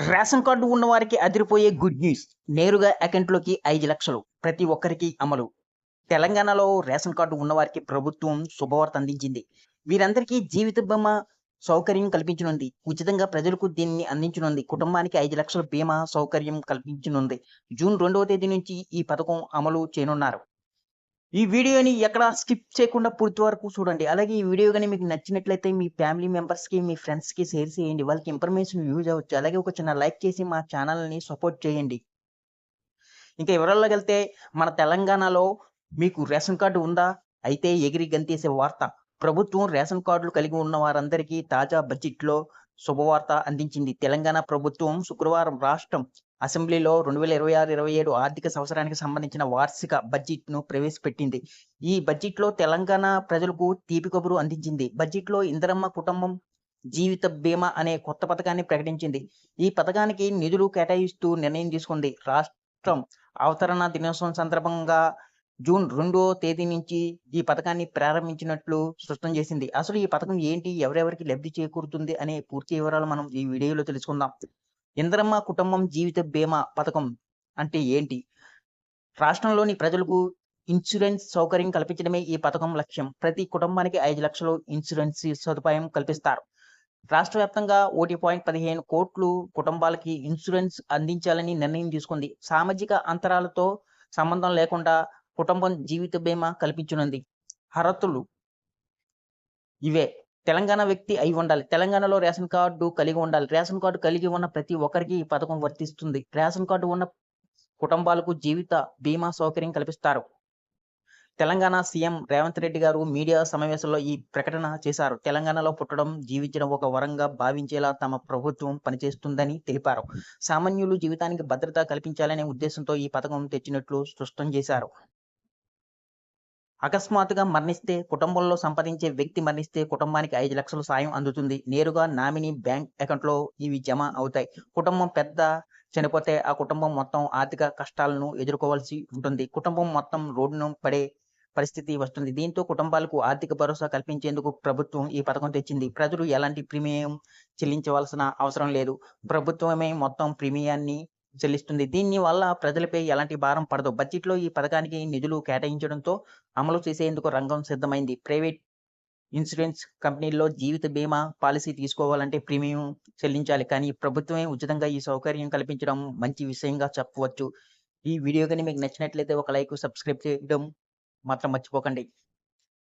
Ration card ఉన్నవారికి అదిరిపోయే good news. నేరుగా అకౌంట్‌లోకి 5,00,000 ప్రతి ఒక్కరికి అమలు. తెలంగాణలో రేషన్ కార్డు ఉన్నవారికి ప్రభుత్వం శుభవార్త అందించింది. వీరందరికీ జీవిత బీమా సౌకర్యం కల్పించనుంది. ఉచితంగా ప్రజలకు దీన్ని అందించనుంది. కుటుంబానికి 5,00,000 బీమా సౌకర్యం కల్పించనుంది. జూన్ 2వ తేదీ నుంచి ఈ పథకం అమలు చేయనున్నారు. ఈ వీడియోని ఎక్కడ స్కిప్ చేయకుండా పూర్తి వరకు చూడండి. అలాగే ఈ వీడియో గాని మీకు నచ్చినట్లయితే మీ ఫ్యామిలీ మెంబర్స్‌కి, మీ ఫ్రెండ్స్‌కి షేర్ చేయండి. వాళ్ళకి ఇన్ఫర్మేషన్ యూజ్ అవ్వచ్చు. అలాగే ఒక చిన్న లైక్ చేసి మా ఛానల్‌ని సపోర్ట్ చేయండి. ఇంకా వివరాల్లోకెళ్తే మన తెలంగాణలో మీకు రేషన్ కార్డ్ ఉందా? అయితే ఎగిరి గంతేసే వార్త. ప్రభుత్వం రేషన్ కార్డులు కలిగి ఉన్న వారందరికీ తాజా బడ్జెట్‌లో శుభవార్త అందించింది. తెలంగాణ ప్రభుత్వం శుక్రవారం రాష్ట్రం అసెంబ్లీలో 2026, 27 ఆర్థిక సంవత్సరానికి సంబంధించిన వార్షిక బడ్జెట్‌ను ప్రవేశపెట్టింది. ఈ బడ్జెట్‌లో తెలంగాణ ప్రజలకు తీపి కబురు అందించింది. బడ్జెట్‌లో ఇందిరమ్మ కుటుంబం జీవిత బీమా అనే కొత్త పథకాన్ని ప్రకటించింది. ఈ పథకానికి నిధులు కేటాయిస్తూ నిర్ణయం తీసుకుంది. రాష్ట్రం అవతరణ దినోత్సవం సందర్భంగా జూన్ 2వ తేదీ నుంచి ఈ పథకాన్ని ప్రారంభించినట్లు స్పష్టం చేసింది. అసలు ఈ పథకం ఏంటి? ఎవరెవరికి లబ్ధి చేకూరుతుంది? అనే పూర్తి వివరాలు మనం ఈ వీడియోలో తెలుసుకుందాం. ఇందిరమ్మ కుటుంబం జీవిత బీమా పథకం అంటే ఏంటి? రాష్ట్రంలోని ప్రజలకు ఇన్సూరెన్స్ సౌకర్యం కల్పించడమే ఈ పథకం లక్ష్యం. ప్రతి కుటుంబానికి 5,00,000 ఇన్సూరెన్స్ సదుపాయం కల్పిస్తారు. రాష్ట్ర వ్యాప్తంగా 1.15 కోట్లు కుటుంబాలకి ఇన్సూరెన్స్ అందించాలని నిర్ణయం తీసుకుంది. సామాజిక అంతరాలతో సంబంధం లేకుండా కుటుంబం జీవిత బీమా కల్పించనుంది. అర్హతలు ఇవే. తెలంగాణ వ్యక్తి అయి ఉండాలి. తెలంగాణలో రేషన్ కార్డు కలిగి ఉండాలి. రేషన్ కార్డు కలిగి ఉన్న ప్రతి ఒక్కరికి ఈ పథకం వర్తిస్తుంది. రేషన్ కార్డు ఉన్న కుటుంబాలకు జీవిత బీమా సౌకర్యం కల్పిస్తారు. తెలంగాణ సీఎం రేవంత్ రెడ్డి గారు మీడియా సమావేశంలో ఈ ప్రకటన చేశారు. తెలంగాణలో పుట్టడం, జీవించడం ఒక వరంగా భావించేలా తమ ప్రభుత్వం పనిచేస్తుందని తెలిపారు. సామాన్యులు జీవితానికి భద్రత కల్పించాలనే ఉద్దేశంతో ఈ పథకం తెచ్చినట్లు స్పష్టం చేశారు. అకస్మాత్తుగా మరణిస్తే, కుటుంబంలో సంపాదించే వ్యక్తి మరణిస్తే కుటుంబానికి 5,00,000 సాయం అందుతుంది. నేరుగా నామినీ బ్యాంక్ అకౌంట్‌లో ఇవి జమ అవుతాయి. కుటుంబం పెద్ద చనిపోతే ఆ కుటుంబం మొత్తం ఆర్థిక కష్టాలను ఎదుర్కోవాల్సి ఉంటుంది. కుటుంబం మొత్తం రోడ్డున పడే పరిస్థితి వస్తుంది. దీంతో కుటుంబాలకు ఆర్థిక భరోసా కల్పించేందుకు ప్రభుత్వం ఈ పథకం తెచ్చింది. ప్రజలు ఎలాంటి ప్రీమియం చెల్లించవలసిన అవసరం లేదు. ప్రభుత్వమే మొత్తం ప్రీమియాన్ని చెల్లిస్తుంది. దీని వల్ల ప్రజలపై ఎలాంటి భారం పడదు. బడ్జెట్‌లో ఈ పథకానికి నిధులు కేటాయించడంతో అమలు చేసేందుకు రంగం సిద్ధమైంది. ప్రైవేట్ ఇన్సూరెన్స్ కంపెనీల్లో జీవిత బీమా పాలసీ తీసుకోవాలంటే ప్రీమియం చెల్లించాలి. కానీ ప్రభుత్వమే ఉచితంగా ఈ సౌకర్యం కల్పించడం మంచి విషయంగా చెప్పవచ్చు. ఈ వీడియో గాని మీకు నచ్చినట్లయితే ఒక లైక్, సబ్స్క్రైబ్ చేయడం మాత్రం మర్చిపోకండి.